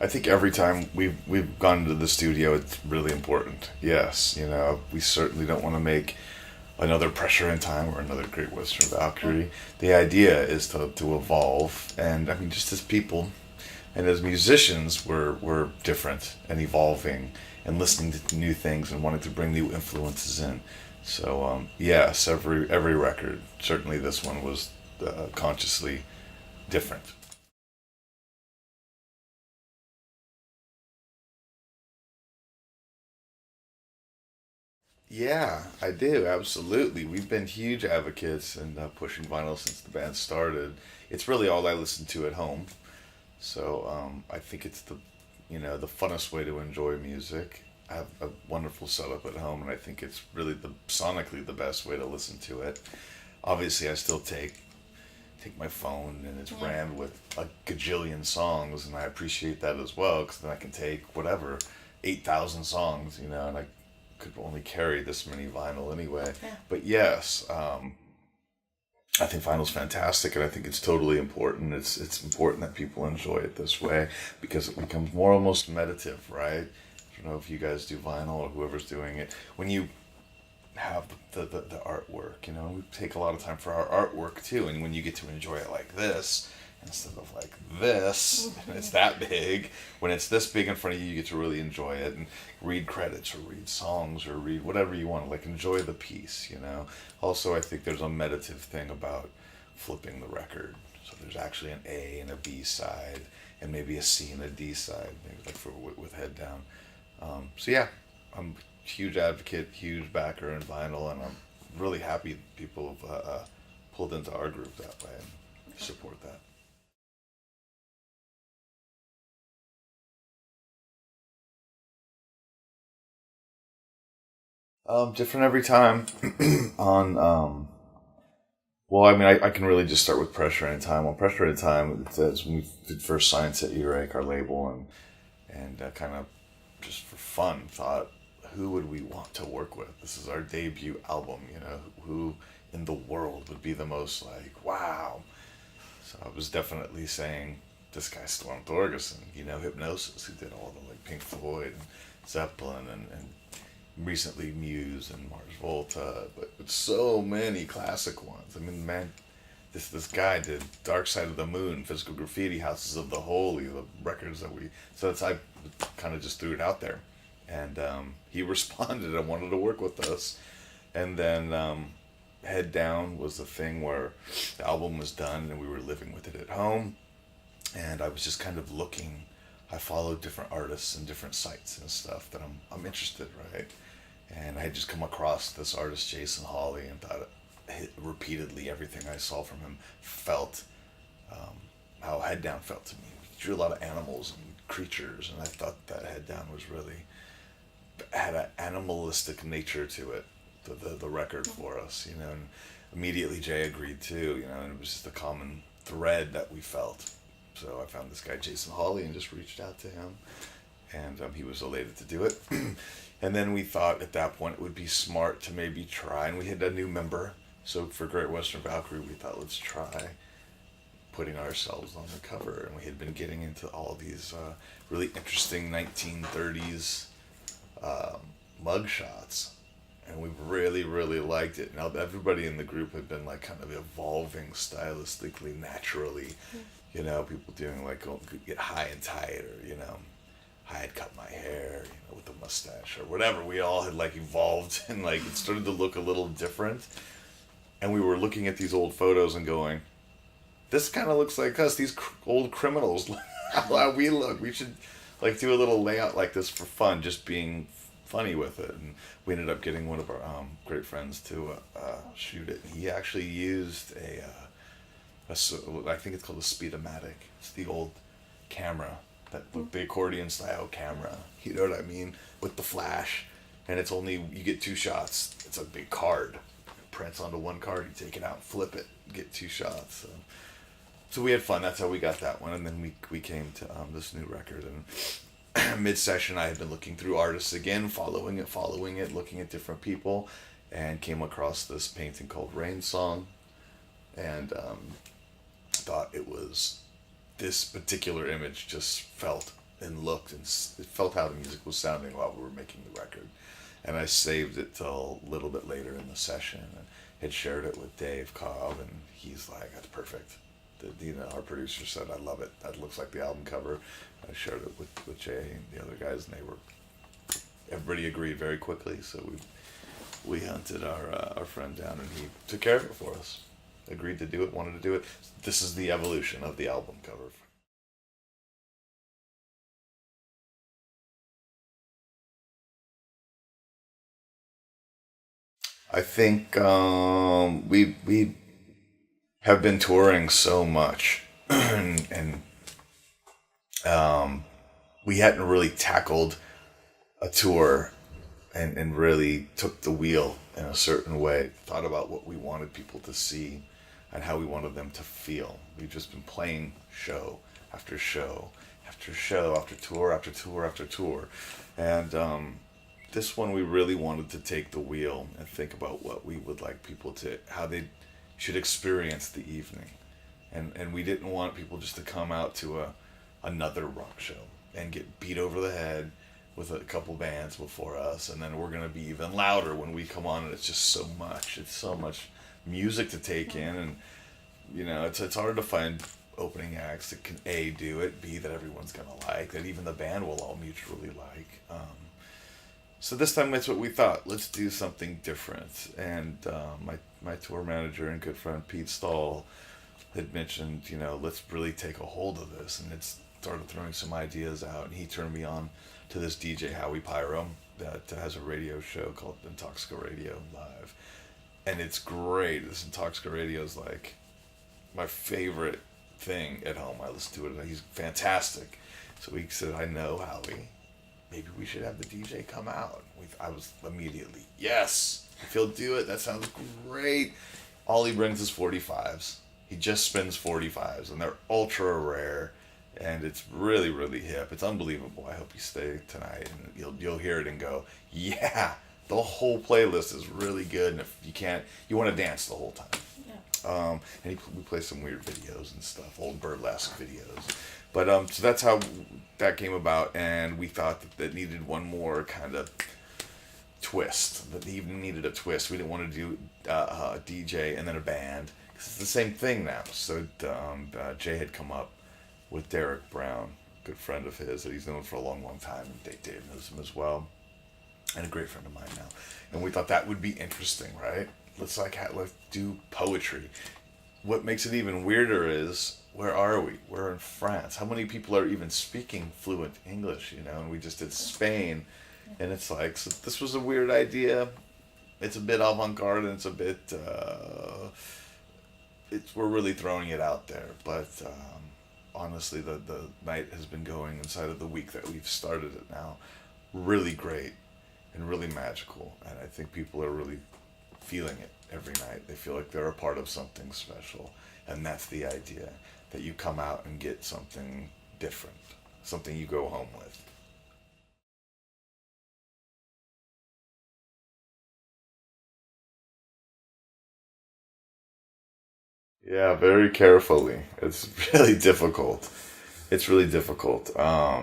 I think every time we've gone into the studio, it's really important. Yes, you know, we certainly don't want to make another Pressure in Time or another Great Western Valkyrie. The idea is to evolve, and I mean, just as people and as musicians, we're different and evolving and listening to new things and wanting to bring new influences in. So yes, every record, certainly this one was consciously different. Yeah, I do, absolutely. We've been huge advocates and pushing vinyl since the band started. It's really all I listen to at home. So I think it's the funnest way to enjoy music. I have a wonderful setup at home, and I think it's really the sonically the best way to listen to it. Obviously, I still take my phone and it's Yeah. rammed with a gajillion songs, and I appreciate that as well because then I can take whatever 8,000 songs, and I could only carry this many vinyl anyway. Yeah. But yes, I think vinyl's fantastic, and I think it's totally important. It's important that people enjoy it this way because it becomes more almost meditative, right? I don't know if you guys do vinyl or whoever's doing it. When you have the artwork, we take a lot of time for our artwork too, and when you get to enjoy it like this instead of like this, and it's that big, when it's this big in front of you, you get to really enjoy it and read credits or read songs or read whatever you want, like enjoy the piece. Also, I think there's a meditative thing about flipping the record. So there's actually an A and a B side and maybe a C and a D side, maybe like for with Head Down. So yeah, I'm a huge advocate, huge backer in vinyl, and I'm really happy people have pulled into our group that way and support that. Different every time. On well, I mean, I can really just start with Pressure in Time. On Pressure in Time, it says when we did first science at Earache, our label, and kind of just for fun thought, who would we want to work with? This is our debut album. Who in the world would be the most like wow? So I was definitely saying this guy Storm Thorgerson, Hypnosis, who did all the like Pink Floyd and Zeppelin and recently Muse and Mars Volta, but so many classic ones. I mean, man, this guy did Dark Side of the Moon, Physical Graffiti, Houses of the Holy, the records that we. So that's I kind of just threw it out there, and he responded and wanted to work with us, and then Head Down was the thing where the album was done and we were living with it at home, and I was just kind of looking. I followed different artists and different sites and stuff that I'm interested, right? And I had just come across this artist Jason Hawley and thought repeatedly everything I saw from him felt um, how Head Down felt to me. He drew a lot of animals and creatures, and I thought that Head Down was really had an animalistic nature to it. The record for us, and immediately Jay agreed too, and it was just a common thread that we felt. So I found this guy Jason Hawley and just reached out to him, and he was elated to do it. And then we thought at that point it would be smart to maybe try, and we had a new member. So for Great Western Valkyrie, we thought let's try putting ourselves on the cover, and we had been getting into all these really interesting 1930s mug shots, and we really really liked it. Now everybody in the group had been like kind of evolving stylistically naturally, people doing like get high and tight, or I had cut my hair, with a mustache or whatever. We all had like evolved and like it started to look a little different, and we were looking at these old photos and going, this kind of looks like us, these old criminals. How we look, we should like do a little layout like this for fun, just being funny with it. And we ended up getting one of our great friends to shoot it. He actually used I think it's called a Speedomatic. It's the old camera, the accordion style camera. You know what I mean? With the flash, and it's only you get two shots. It's a big card. It prints onto one card. You take it out, flip it, get two shots. So we had fun. That's how we got that one, and then we came to this new record. And mid session, I had been looking through artists again, following it, looking at different people, and came across this painting called Rain Song, and thought it was this particular image just felt and looked and felt how the music was sounding while we were making the record. And I saved it till a little bit later in the session and had shared it with Dave Cobb, and he's like, "That's perfect." Our producer said, "I love it. That looks like the album cover." I shared it with Jay and the other guys, and everybody agreed very quickly. So we hunted our friend down, and he took care of it for us. Agreed to do it, wanted to do it. This is the evolution of the album cover. I think we have been touring so much, and we hadn't really tackled a tour and really took the wheel in a certain way, thought about what we wanted people to see and how we wanted them to feel. We've just been playing show after show after show after tour after tour after tour. And this one we really wanted to take the wheel and think about what we would like people to, how they should experience the evening. And we didn't want people just to come out to another rock show and get beat over the head with a couple bands before us, and then we're going to be even louder when we come on, and it's just so much music to take in, and it's hard to find opening acts that can A, do it, B, that everyone's going to like, that even the band will all mutually like. So this time that's what we thought, let's do something different. And my tour manager and good friend Pete Stahl had mentioned, let's really take a hold of this, and it's started throwing some ideas out, and he turned me on to this DJ Howie Pyro that has a radio show called Intoxica Radio Live, and it's great. This Intoxica Radio is like my favorite thing at home. I listen to it, and he's fantastic. So he said, "I know, Howie, maybe we should have the DJ come out." I was immediately, yes, if he'll do it, that sounds great. All he brings is 45s. He just spins 45s, and they're ultra rare. And it's really, really hip. It's unbelievable. I hope you stay tonight, and you'll hear it and go, yeah, the whole playlist is really good. And if you can't, you want to dance the whole time. Yeah. And we play some weird videos and stuff, old burlesque videos. But so that's how that came about, and we thought that needed one more kind of twist. That the evening needed a twist. We didn't want to do a DJ and then a band, because it's the same thing now. So Jay had come up with Derrick Brown, a good friend of his that he's known for a long, long time, and Dave knows him as well, and a great friend of mine now. And we thought that would be interesting, right? Let's do poetry. What makes it even weirder is, where are we? We're in France. How many people are even speaking fluent English? And we just did Spain, and it's like, so this was a weird idea. It's a bit avant-garde, and it's a bit. We're really throwing it out there, but. Honestly, the night has been going inside of the week that we've started it now really great and really magical, and I think people are really feeling it every night. They feel like they're a part of something special, and that's the idea, that you come out and get something different, something you go home with. Yeah, very carefully. It's really difficult. It's really difficult. I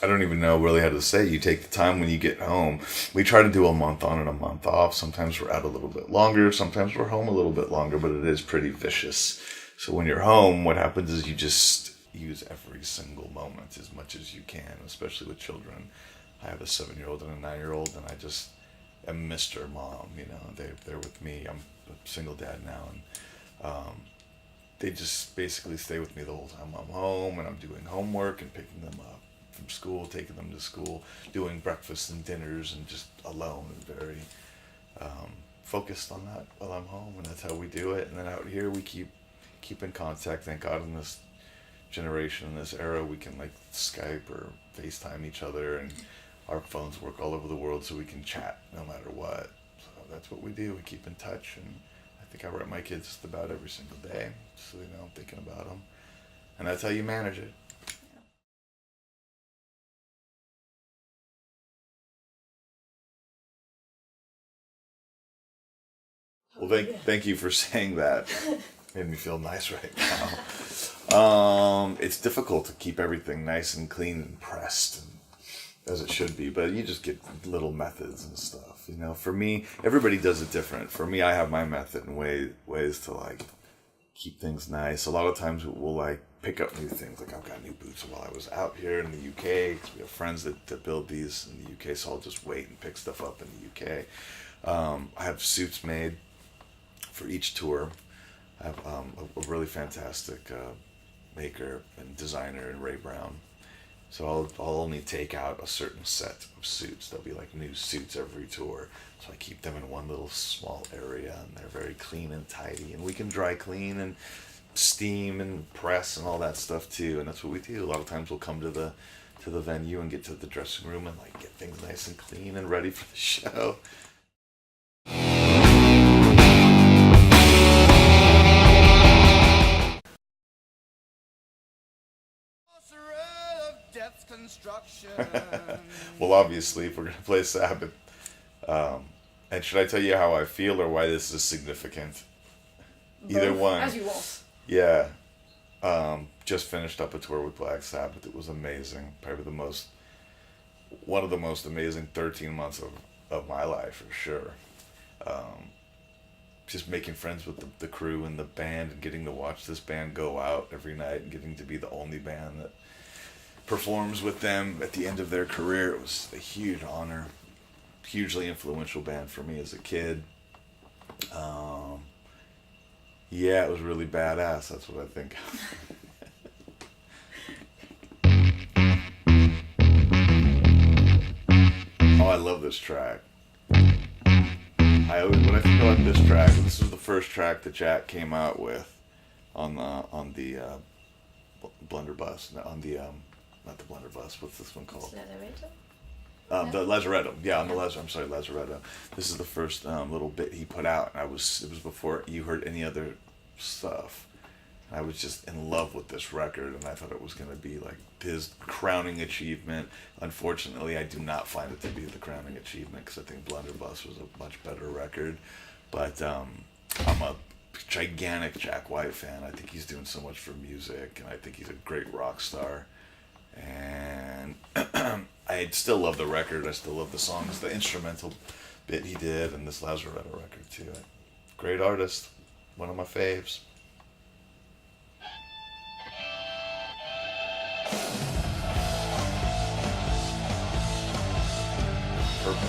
don't even know really how to say. You take the time when you get home. We try to do a month on and a month off. Sometimes we're out a little bit longer. Sometimes we're home a little bit longer, but it is pretty vicious. So when you're home, what happens is you just use every single moment as much as you can, especially with children. I have a 7-year-old and a 9-year-old, and I just am Mr. Mom. They're with me. I'm a single dad now, and they just basically stay with me the whole time I'm home, and I'm doing homework and picking them up from school, taking them to school, doing breakfasts and dinners, and just alone and very focused on that while I'm home, and that's how we do it. And then out here we keep in contact. Thank God in this generation, in this era, we can like Skype or FaceTime each other, and our phones work all over the world, so we can chat no matter what. So that's what we do. We keep in touch, and I think I write my kids just about every single day, so they know I'm thinking about them, and that's how you manage it. Well, thank you for saying that. Made me feel nice right now. It's difficult to keep everything nice and clean and pressed and as it should be, but you just get little methods and stuff. You know, for me, everybody does it different. For me, I have my method and ways to like keep things nice. A lot of times we'll like pick up new things. Like I've got new boots while I was out here in the UK, because we have friends that build these in the UK, so I'll just wait and pick stuff up in the UK. I have suits made for each tour. I have a really fantastic maker and designer in Ray Brown. So I'll only take out a certain set of suits. There'll be like new suits every tour. So I keep them in one little small area, and they're very clean and tidy. And we can dry clean and steam and press and all that stuff too. And that's what we do. A lot of times we'll come to the venue and get to the dressing room and like get things nice and clean and ready for the show. Well, obviously, if we're gonna play Sabbath, and should I tell you how I feel or why this is significant? Both, Either one. as you want. Yeah. Just finished up a tour with Black Sabbath. It was amazing. Probably one of the most amazing 13 months of my life for sure. Just making friends with the crew and the band, and getting to watch this band go out every night, and getting to be the only band that performs with them at the end of their career. It was a huge honor. Hugely influential band for me as a kid. Yeah, it was really badass. That's what I think. Oh, I love this track. When I think about this track, this was the first track that Jack came out with on the blunderbuss, on the not the blunderbuss. What's this one called? The Lazaretto. Yeah, on the Lazaretto. This is the first little bit he put out, and it was before you heard any other stuff. I was just in love with this record, and I thought it was going to be like his crowning achievement. Unfortunately, I do not find it to be the crowning achievement, because I think Blunderbuss was a much better record. But I'm a gigantic Jack White fan. I think he's doing so much for music, and I think he's a great rock star. And I still love the record. I still love the songs, the instrumental bit he did, and this Lazaretto record too. Great artist, one of my faves. Purple.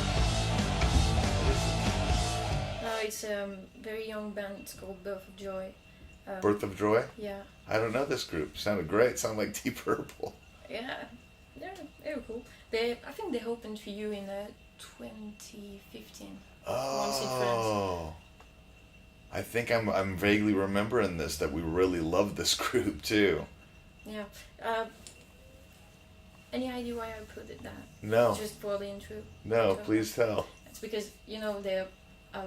No, it's a very young band. It's called Birth of Joy. Birth of Joy? Yeah. I don't know this group. Sounded great. Sounded like Deep Purple. Yeah, they were cool. I think they opened for you in 2015. Once in France. Oh. I think I'm vaguely remembering this, that we really loved this group too. Yeah. Any idea why I put it that? No. Just for the intro. No, please tell. It's because, they're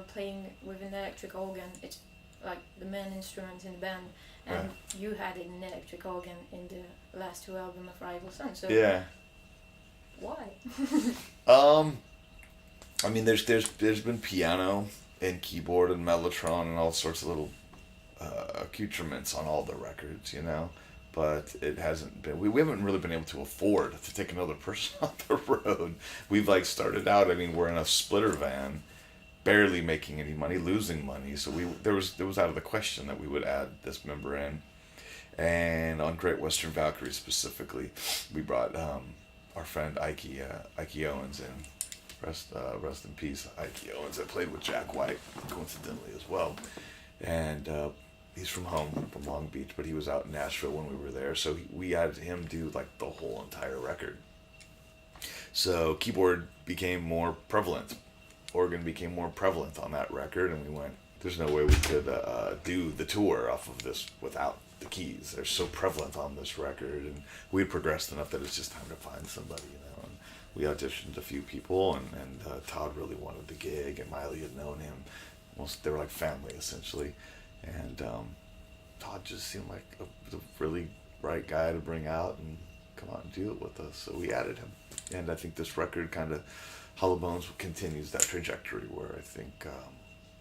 playing with an electric organ. It's like the main instrument in the band. And you had an electric organ in the last two albums of Rival Sons. So yeah. Why? I mean, there's been piano and keyboard and mellotron and all sorts of little accoutrements on all the records, but it hasn't been. We haven't really been able to afford to take another person on the road. We've started out. I mean, we're in a splitter van, barely making any money, losing money. So there was out of the question that we would add this member in. And on Great Western Valkyrie specifically, we brought our friend Ike Owens in. Rest in peace, Ike Owens. That played with Jack White, coincidentally as well. And he's from Long Beach, but he was out in Nashville when we were there. So we had him do the whole entire record. So keyboard became more prevalent. Organ became more prevalent on that record, and we went, there's no way we could do the tour off of this without the keys. They're so prevalent on this record, and we had progressed enough that it's just time to find somebody, and we auditioned a few people, and Todd really wanted the gig, and Miley had known him. They were like family, essentially, and Todd just seemed like a really bright guy to bring out and come out and do it with us, so we added him. And I think this record kind of, Hollow Bones continues that trajectory where I think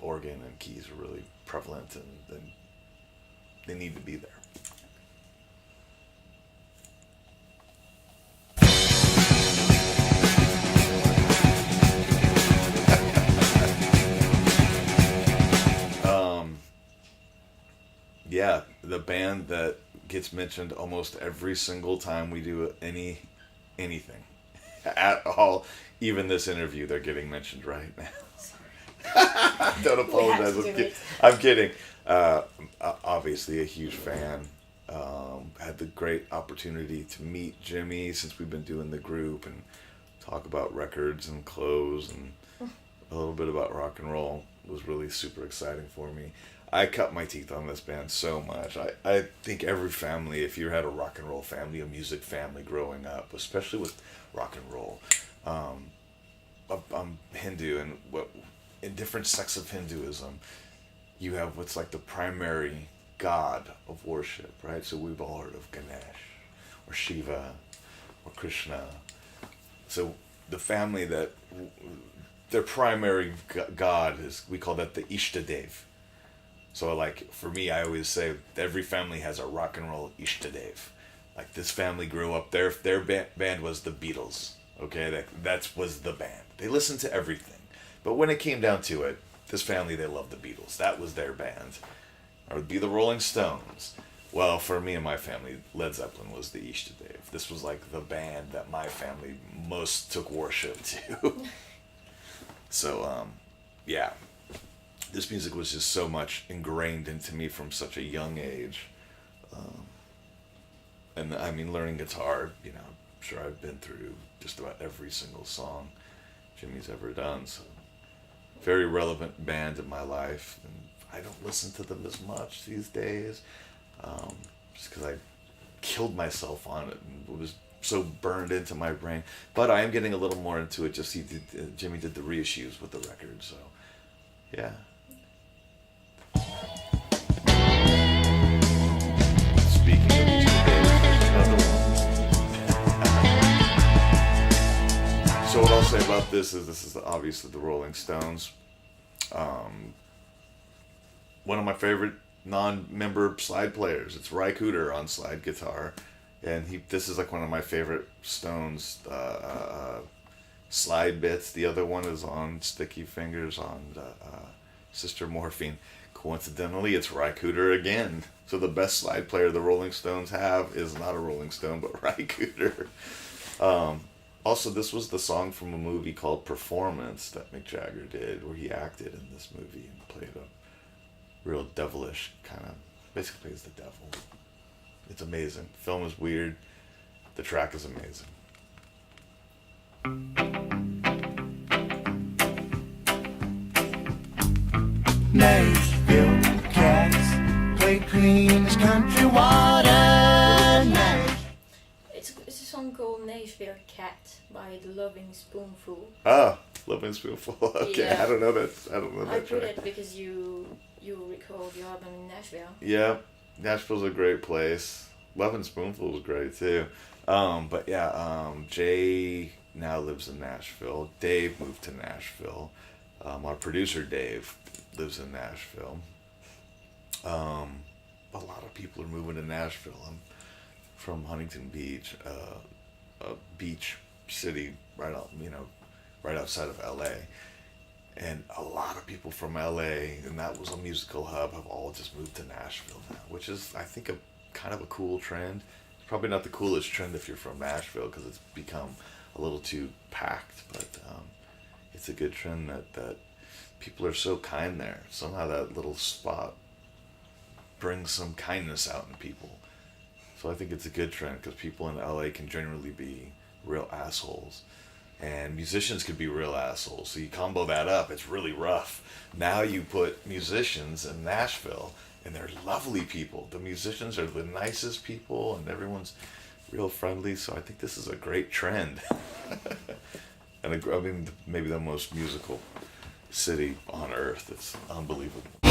organ and keys are really prevalent, and they need to be there. yeah, the band that gets mentioned almost every single time we do anything at all. Even this interview, they're getting mentioned right now. Don't apologize. I'm kidding. Obviously, a huge fan. Had the great opportunity to meet Jimmy since we've been doing the group and talk about records and clothes and a little bit about rock and roll. It was really super exciting for me. I cut my teeth on this band so much. I think every family, if you had a rock and roll family, a music family growing up, especially with rock and roll, I'm Hindu, and in different sects of Hinduism, you have what's like the primary god of worship, right? So we've all heard of Ganesh, or Shiva, or Krishna. So the family that their primary god is, we call that the Ishtadev. So like for me, I always say every family has a rock and roll Ishtadev. Like this family grew up, their band was the Beatles. Okay, that was the band. They listened to everything. But when it came down to it, this family, they loved the Beatles. That was their band. Or it'd be the Rolling Stones. Well, for me and my family, Led Zeppelin was the Ishtadev. This was like the band that my family most took worship to. So, yeah. This music was just so much ingrained into me from such a young age. And I mean, learning guitar, I'm sure I've been through just about every single song Jimmy's ever done. So, very relevant band in my life. And I don't listen to them as much these days, just because I killed myself on it and it was so burned into my brain. But I am getting a little more into it. Just Jimmy did the reissues with the record, so yeah. Speaking of these days, there's another one. So what I'll say about this is obviously the Rolling Stones. One of my favorite non-member slide players. It's Ry Cooder on slide guitar, and this is like one of my favorite Stones slide bits. The other one is on Sticky Fingers on Sister Morphine. Coincidentally, it's Ry Cooder again. So the best slide player the Rolling Stones have is not a Rolling Stone, but Ry Cooder. Also, this was the song from a movie called Performance that Mick Jagger did, where he acted in this movie and played a real devilish kind of, basically plays the devil. It's amazing. The film is weird. The track is amazing. Nashville cats play clean as country water. It's a song called Nashville Cat by The Loving Spoonful. Ah, Loving Spoonful. Okay, Yeah. I don't know that I put track. it because you recorded the album in Nashville. Yeah, Nashville's a great place. Loving Spoonful was great too. But yeah, Jay now lives in Nashville. Dave moved to Nashville. Our producer Dave lives in Nashville. A lot of people are moving to Nashville. I'm from Huntington Beach, a beach city right outside of LA. And a lot of people from LA, and that was a musical hub, have all just moved to Nashville now, which is, I think, kind of a cool trend. It's probably not the coolest trend if you're from Nashville because it's become a little too packed, but it's a good trend that people are so kind there. Somehow that little spot brings some kindness out in people. So I think it's a good trend because people in LA can generally be real assholes. And musicians could be real assholes. So you combo that up, it's really rough. Now you put musicians in Nashville, and they're lovely people. The musicians are the nicest people, and everyone's real friendly. So I think this is a great trend. And I mean, maybe the most musical city on earth. It's unbelievable.